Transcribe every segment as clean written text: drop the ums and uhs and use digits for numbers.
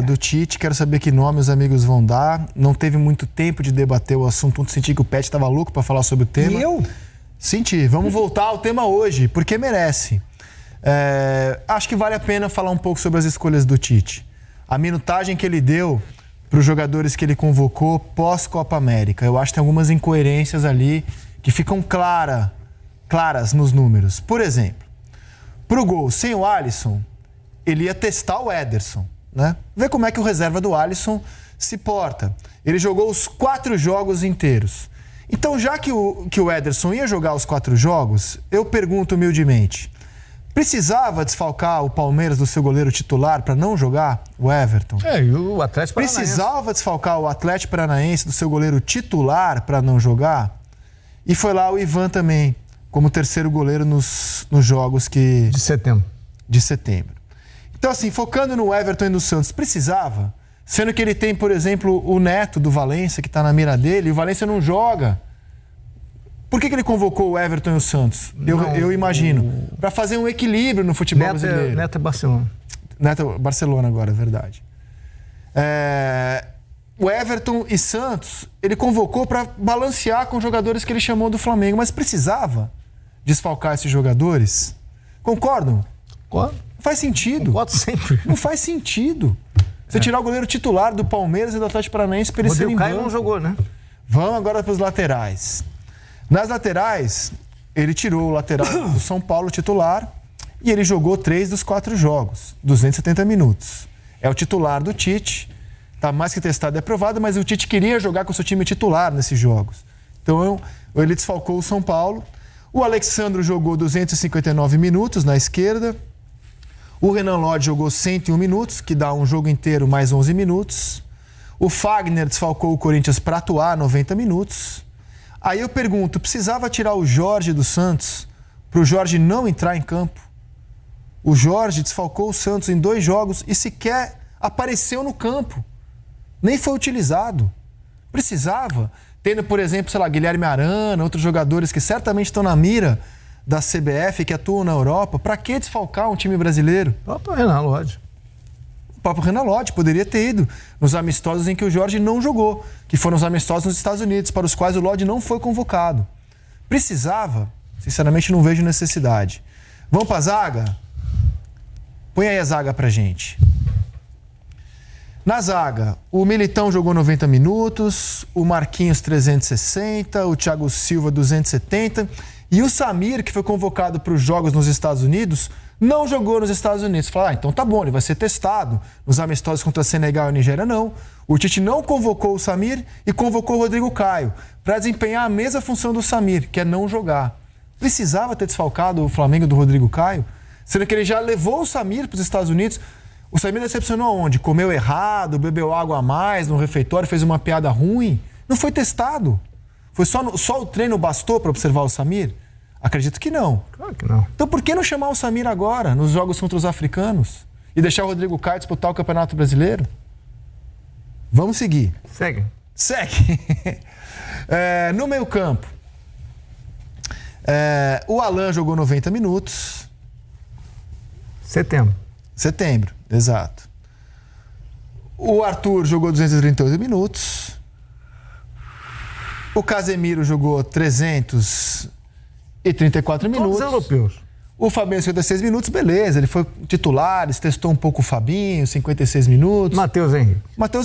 Do Tite, quero saber que nome os amigos vão dar. Não teve muito tempo de debater o assunto, senti que o Pet estava louco para falar sobre o tema. E eu? Senti. Vamos voltar ao tema hoje, porque merece. Acho que vale a pena falar um pouco sobre as escolhas do Tite. A minutagem que ele deu para os jogadores que ele convocou pós-Copa América. Eu acho que tem algumas incoerências ali que ficam claras nos números. Por exemplo, para o gol sem o Alisson, ele ia testar o Ederson, né? Ver como é que o reserva do Alisson se porta. Ele jogou os 4 jogos inteiros. Então, já que o Ederson ia jogar os 4 jogos, eu pergunto humildemente, precisava desfalcar o Palmeiras do seu goleiro titular para não jogar o Everton? E o Atlético Paranaense. Precisava desfalcar o Atlético Paranaense do seu goleiro titular para não jogar? E foi lá o Ivan também, como terceiro goleiro nos jogos de setembro. Então, assim, focando no Everton e no Santos, precisava? Sendo que ele tem, por exemplo, o Neto do Valência, que está na mira dele, e o Valência não joga. Por que ele convocou o Everton e o Santos? Eu imagino. Para fazer um equilíbrio no futebol brasileiro. Neto é Barcelona. Neto é Barcelona agora, é verdade. O Everton e Santos, ele convocou para balancear com os jogadores que ele chamou do Flamengo. Mas precisava desfalcar esses jogadores? Concordam? Concordo. Não faz sentido. Concordo sempre. Não faz sentido. Você tirar o goleiro titular do Palmeiras e do Atlético Paranaense para ele ser em banco. O Caio não jogou, né? Vamos agora para os laterais. Nas laterais, ele tirou o lateral do São Paulo titular e ele jogou 3 dos 4 jogos, 270 minutos. É o titular do Tite, está mais que testado e aprovado, mas o Tite queria jogar com o seu time titular nesses jogos. Então, ele desfalcou o São Paulo. O Alexandro jogou 259 minutos na esquerda. O Renan Lodge jogou 101 minutos, que dá um jogo inteiro mais 11 minutos. O Fagner desfalcou o Corinthians para atuar 90 minutos. Aí eu pergunto, precisava tirar o Jorge do Santos para o Jorge não entrar em campo? O Jorge desfalcou o Santos em 2 jogos e sequer apareceu no campo. Nem foi utilizado. Precisava? Tendo, por exemplo, sei lá, Guilherme Arana, outros jogadores que certamente estão na mira da CBF, que atuam na Europa, para que desfalcar um time brasileiro? O próprio Renan Lodge. O próprio Renan Lodge poderia ter ido nos amistosos em que o Jorge não jogou, que foram os amistosos nos Estados Unidos, para os quais o Lodge não foi convocado. Precisava? Sinceramente, não vejo necessidade. Vamos para a zaga? Põe aí a zaga pra gente. Na zaga, o Militão jogou 90 minutos, o Marquinhos 360, o Thiago Silva 270 e o Samir, que foi convocado para os jogos nos Estados Unidos, não jogou nos Estados Unidos. Falaram, então tá bom, ele vai ser testado. Nos amistosos contra Senegal e Nigéria, não. O Tite não convocou o Samir e convocou o Rodrigo Caio para desempenhar a mesma função do Samir, que é não jogar. Precisava ter desfalcado o Flamengo do Rodrigo Caio, sendo que ele já levou o Samir para os Estados Unidos. O Samir decepcionou onde? Comeu errado, bebeu água a mais no refeitório, fez uma piada ruim. Não foi testado. Foi só o treino bastou para observar o Samir? Acredito que não. Claro que não. Então por que não chamar o Samir agora, nos jogos contra os africanos? E deixar o Rodrigo Caio disputar o Campeonato Brasileiro? Vamos seguir. Segue. No meio campo, o Alan jogou 90 minutos. Setembro, exato. O Arthur jogou 238 minutos. O Casemiro jogou 334 minutos. Todos europeus. O Fabinho, 56 minutos, beleza. Ele foi titular, testou um pouco o Fabinho, 56 minutos. Matheus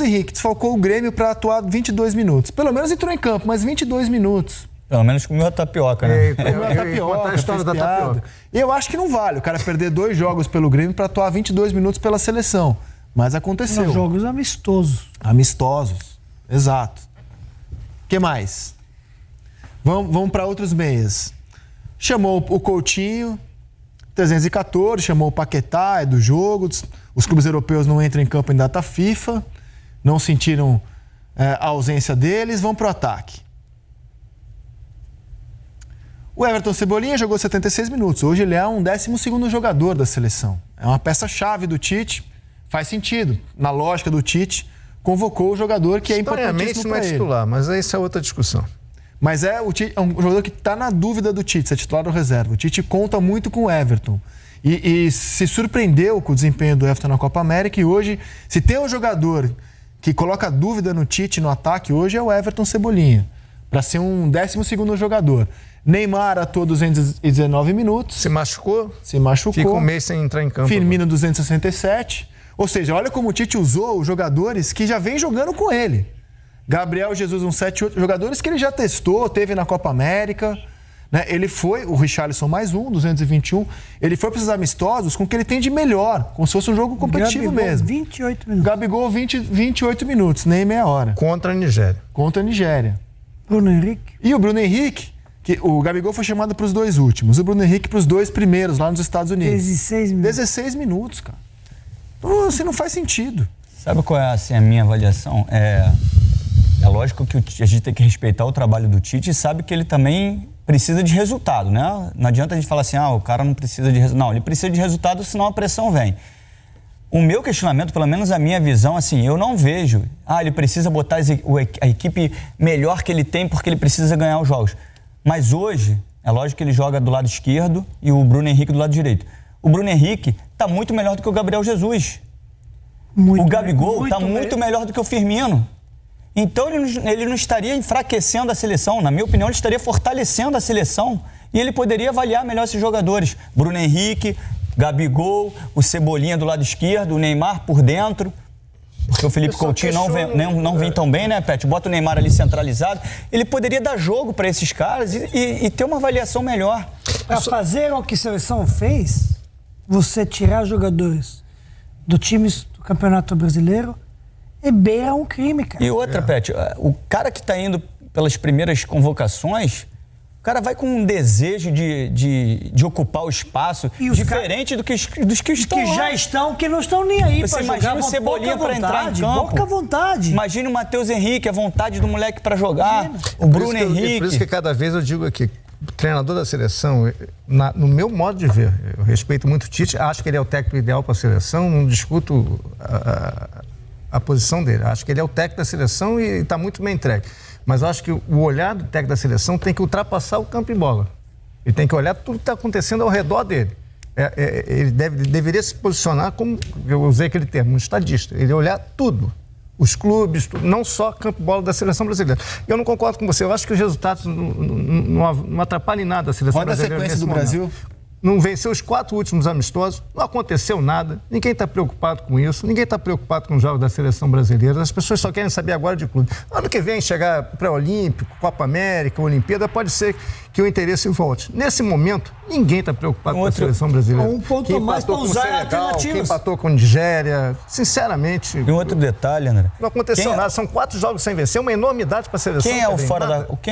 Henrique desfalcou o Grêmio para atuar 22 minutos. Pelo menos entrou em campo, mas 22 minutos. Pelo menos comeu a tapioca, né? Comeu a tapioca, a história da tapioca. E eu acho que não vale o cara perder 2 jogos pelo Grêmio para atuar 22 minutos pela seleção. Mas aconteceu. São jogos Amistosos, exato. O que mais? Vamos para outros meias. Chamou o Coutinho, 314, chamou o Paquetá, é do jogo. Os clubes europeus não entram em campo em data FIFA, não sentiram a ausência deles, vão pro ataque. O Everton Cebolinha jogou 76 minutos. Hoje ele é um 12º jogador da seleção. É uma peça-chave do Tite. Faz sentido. Na lógica do Tite, convocou o jogador que é importantíssimo para ele. Não é titular, mas isso é outra discussão. Mas é um jogador que está na dúvida do Tite, se é titular ou reserva. O Tite conta muito com o Everton. E se surpreendeu com o desempenho do Everton na Copa América. E hoje, se tem um jogador que coloca dúvida no Tite no ataque hoje, é o Everton Cebolinha, para ser um 12º jogador. Neymar atuou 219 minutos. Se machucou. Fica um mês sem entrar em campo. Firmino 267. Ou seja, olha como o Tite usou os jogadores que já vem jogando com ele. Gabriel Jesus, 7, 8 jogadores que ele já testou, teve na Copa América. Né? Ele foi, o Richarlison mais 221. Ele foi para esses amistosos com o que ele tem de melhor, como se fosse um jogo competitivo Gabigol, mesmo. 28 minutos. Gabigol, 28 minutos, nem meia hora. Contra a Nigéria. Bruno Henrique. E o Bruno Henrique, que o Gabigol foi chamado para os 2 últimos. O Bruno Henrique para os 2 primeiros, lá nos Estados Unidos. 16 minutos. 16 minutos, cara. Então, assim, não faz sentido. Sabe qual é assim, a minha avaliação? É lógico que a gente tem que respeitar o trabalho do Tite e sabe que ele também precisa de resultado, né? Não adianta a gente falar assim, o cara não precisa de resultado. Não, ele precisa de resultado, senão a pressão vem. O meu questionamento, pelo menos a minha visão, assim, eu não vejo, ele precisa botar a equipe melhor que ele tem porque ele precisa ganhar os jogos. Mas hoje, é lógico que ele joga do lado esquerdo e o Bruno Henrique do lado direito. O Bruno Henrique está muito melhor do que o Gabriel Jesus. O Gabigol está muito melhor do que o Firmino. Então ele não estaria enfraquecendo a seleção. Na minha opinião, ele estaria fortalecendo a seleção. E ele poderia avaliar melhor esses jogadores. Bruno Henrique, Gabigol, o Cebolinha do lado esquerdo, o Neymar por dentro. Porque o Felipe Coutinho não vem tão bem, né, Pet? Bota o Neymar ali centralizado. Ele poderia dar jogo para esses caras e ter uma avaliação melhor. Para fazer o que a seleção fez, você tirar jogadores do time do Campeonato Brasileiro beira um crime, cara. E outra, Pet, o cara que está indo pelas primeiras convocações, o cara vai com um desejo de ocupar o espaço diferente dos que estão lá. Já estão, que não estão nem aí para jogar. Imagina o Cebolinha para entrar em campo. Pouca vontade. Imagina o Matheus Henrique, a vontade do moleque para jogar. O Bruno Henrique. Por isso que cada vez eu digo aqui, o treinador da seleção, no meu modo de ver, eu respeito muito o Tite, acho que ele é o técnico ideal para a seleção, não discuto a posição dele. Acho que ele é o técnico da seleção e está muito bem entregue. Mas eu acho que o olhar do técnico da seleção tem que ultrapassar o campo e bola. Ele tem que olhar tudo que está acontecendo ao redor dele. Ele deveria se posicionar como, eu usei aquele termo, um estadista. Ele olhar tudo. Os clubes, tudo, não só campo e bola da seleção brasileira. Eu não concordo com você. Eu acho que os resultados não atrapalham em nada a seleção brasileira. Olha a sequência do Brasil. Não venceu os 4 últimos amistosos, não aconteceu nada, ninguém está preocupado com isso, ninguém está preocupado com os jogos da seleção brasileira, as pessoas só querem saber agora de clube. Ano que vem chegar pré-olímpico, Copa América, Olimpíada, pode ser que o interesse volte. Nesse momento, ninguém está preocupado com a seleção brasileira. Um ponto mais para usar quem empatou com a Nigéria, sinceramente... E um outro detalhe, André. Não aconteceu nada, são 4 jogos sem vencer, uma enormidade para a seleção. Quem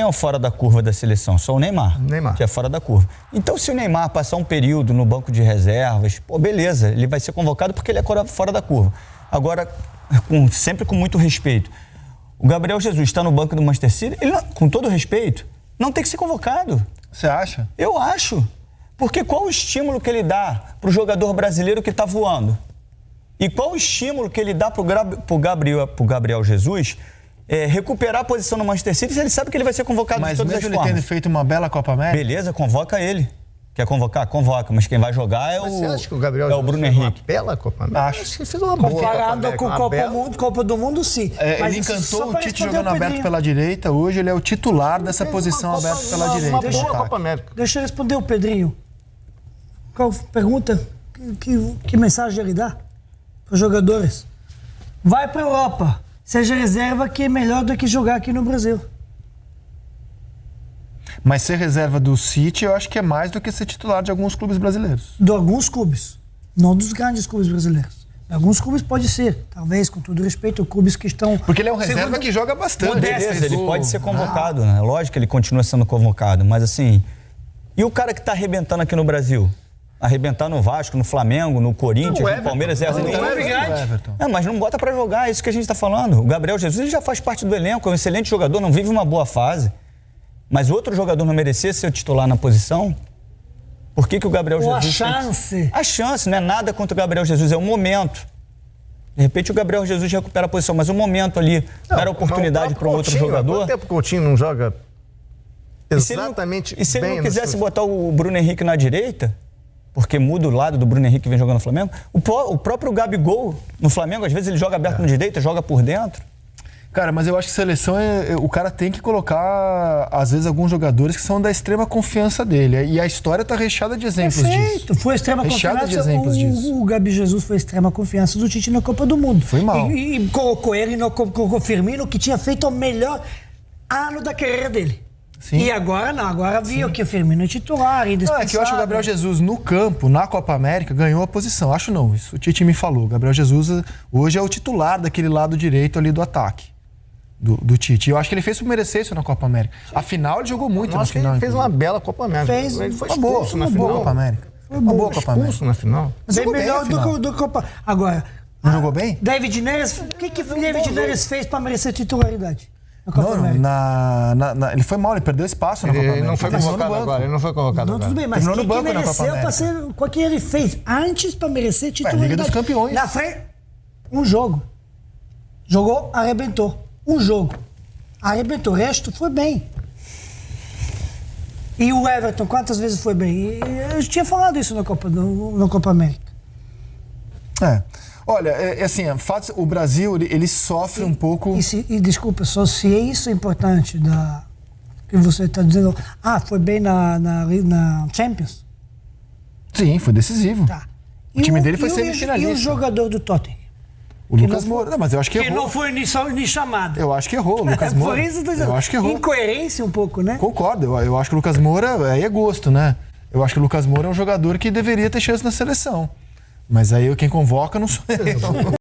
é o fora da curva da seleção? Só o Neymar. Que é fora da curva. Então, se o Neymar passar um período no banco de reservas, beleza, ele vai ser convocado porque ele é fora da curva. Agora, sempre com muito respeito, o Gabriel Jesus está no banco do Manchester City, ele, com todo respeito, não tem que ser convocado. Você acha? Eu acho. Porque qual o estímulo que ele dá para o jogador brasileiro que está voando? E qual o estímulo que ele dá para o Gabriel Jesus recuperar a posição no Manchester City se ele sabe que ele vai ser convocado de todas as formas? Mas mesmo ele tendo feito uma bela Copa América... Beleza, convoca ele. Quer convocar? Convoca. Mas quem vai jogar é você acha que o Gabriel o Bruno Henrique. Uma bela Copa América? Acho que fez uma boa comparado com Copa do Mundo, sim. Ele encantou o Tite jogando aberto pela direita. Hoje ele é o titular dessa posição aberta pela direita. Uma boa Copa América. Deixa eu responder o Pedrinho. Qual pergunta? Que mensagem ele dá para os jogadores? Vai para a Europa. Seja reserva, que é melhor do que jogar aqui no Brasil. Mas ser reserva do City, eu acho que é mais do que ser titular de alguns clubes brasileiros. De alguns clubes. Não dos grandes clubes brasileiros. Alguns clubes pode ser. Talvez, com todo respeito, clubes que estão... Porque ele é um reserva que joga bastante. Beleza, ele pode ser convocado, né? Lógico que ele continua sendo convocado. Mas assim... E o cara que está arrebentando aqui no Brasil? Arrebentar no Vasco, no Flamengo, no Corinthians, no Palmeiras, é ruim. Mas não bota pra jogar, é isso que a gente tá falando. O Gabriel Jesus ele já faz parte do elenco, é um excelente jogador, não vive uma boa fase. Mas outro jogador não merecia ser o titular na posição? Por que o Gabriel Jesus... A chance. A chance, não é nada contra o Gabriel Jesus, é um momento. De repente o Gabriel Jesus recupera a posição, mas um momento ali, era oportunidade para um outro jogador. Quanto tempo o Coutinho não joga exatamente bem? E se ele não quisesse botar o Bruno Henrique na direita... porque muda o lado do Bruno Henrique que vem jogando no Flamengo. O próprio Gabigol no Flamengo, às vezes ele joga aberto no direito, joga por dentro. Cara, mas eu acho que seleção o cara tem que colocar, às vezes, alguns jogadores que são da extrema confiança dele. E a história tá recheada de exemplos Perfeito. disso. Foi extrema Recheada confiança. de exemplos disso. O Gabi Jesus foi extrema confiança do Tite na Copa do Mundo. Foi mal. E colocou ele colocou o Firmino, que tinha feito o melhor ano da carreira dele. Sim. E agora não, agora viu que o Firmino é titular. É que eu acho que o Gabriel Jesus no campo, na Copa América, ganhou a posição. Acho não, isso o Tite me falou. O Gabriel Jesus hoje é o titular daquele lado direito ali do ataque. Do Tite. Eu acho que ele fez por merecer isso na Copa América. Afinal, ele jogou muito na Acho que final. ele fez uma bela Copa América. Ele foi expulso na Uma final. boa Copa América. Uma boa Copa América. Expulso na final. Mas é Jogou bem melhor na final. do Copa. Agora, Não jogou bem? David Neres, o que David Neres fez para merecer titularidade na Copa Não, América? ele foi mal, ele perdeu espaço na Copa Ele América. não foi Terminou no convocado banco. agora. Ele não foi convocado Não, agora. tudo bem, mas Terminou quem no banco na mereceu Copa para ser... O que ele fez antes para merecer titularidade? Liga dos Campeões. Na frente, um jogo. Jogou, arrebentou. Um jogo. Arrebentou. O resto foi bem. E o Everton, quantas vezes foi bem? Eu tinha falado isso na Copa América. Olha, assim, o Brasil, ele sofre um pouco... Desculpa, só se é isso importante que você está dizendo. Foi bem na Champions? Sim, foi decisivo. Tá. O time dele foi semifinalista. E o jogador do Tottenham? O Lucas Moura. Não, mas eu acho que Que errou. não foi nem chamado. Eu acho que errou, o Lucas Moura. Por isso eu tô dizendo. Eu acho que errou. Incoerência um pouco, né? Concordo, eu acho que o Lucas Moura, aí é gosto, né? Eu acho que o Lucas Moura é um jogador que deveria ter chance na seleção. Mas aí quem convoca não sou eu.